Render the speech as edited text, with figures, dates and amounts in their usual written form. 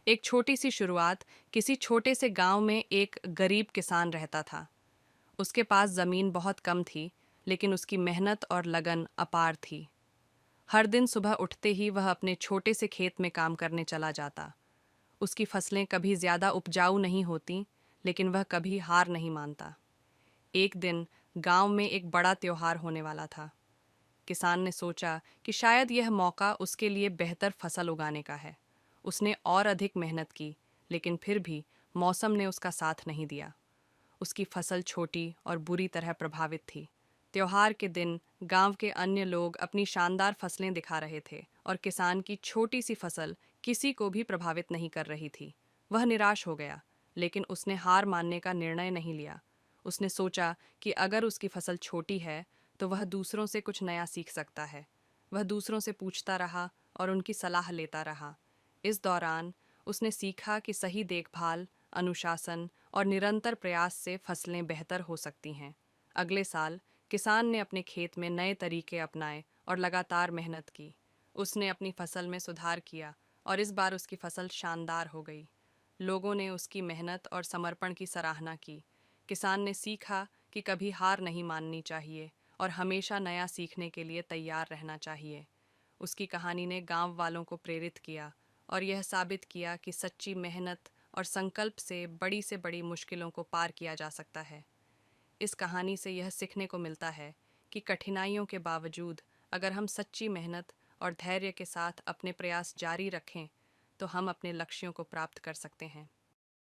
एक छोटी सी शुरुआत। किसी छोटे से गांव में एक गरीब किसान रहता था। उसके पास ज़मीन बहुत कम थी, लेकिन उसकी मेहनत और लगन अपार थी। हर दिन सुबह उठते ही वह अपने छोटे से खेत में काम करने चला जाता। उसकी फसलें कभी ज़्यादा उपजाऊ नहीं होती, लेकिन वह कभी हार नहीं मानता। एक दिन गांव में एक बड़ा त्योहार होने वाला था। किसान ने सोचा कि शायद यह मौका उसके लिए बेहतर फसल उगाने का है। उसने और अधिक मेहनत की, लेकिन फिर भी मौसम ने उसका साथ नहीं दिया। उसकी फसल छोटी और बुरी तरह प्रभावित थी। त्योहार के दिन गांव के अन्य लोग अपनी शानदार फसलें दिखा रहे थे और किसान की छोटी सी फसल किसी को भी प्रभावित नहीं कर रही थी। वह निराश हो गया, लेकिन उसने हार मानने का निर्णय नहीं लिया। उसने सोचा कि अगर उसकी फसल छोटी है तो वह दूसरों से कुछ नया सीख सकता है। वह दूसरों से पूछता रहा और उनकी सलाह लेता रहा। इस दौरान उसने सीखा कि सही देखभाल, अनुशासन और निरंतर प्रयास से फसलें बेहतर हो सकती हैं। अगले साल किसान ने अपने खेत में नए तरीके अपनाए और लगातार मेहनत की। उसने अपनी फसल में सुधार किया और इस बार उसकी फसल शानदार हो गई। लोगों ने उसकी मेहनत और समर्पण की सराहना की। किसान ने सीखा कि कभी हार नहीं माननी चाहिए और हमेशा नया सीखने के लिए तैयार रहना चाहिए। उसकी कहानी ने गांव वालों को प्रेरित किया और यह साबित किया कि सच्ची मेहनत और संकल्प से बड़ी मुश्किलों को पार किया जा सकता है। इस कहानी से यह सीखने को मिलता है कि कठिनाइयों के बावजूद अगर हम सच्ची मेहनत और धैर्य के साथ अपने प्रयास जारी रखें, तो हम अपने लक्ष्यों को प्राप्त कर सकते हैं।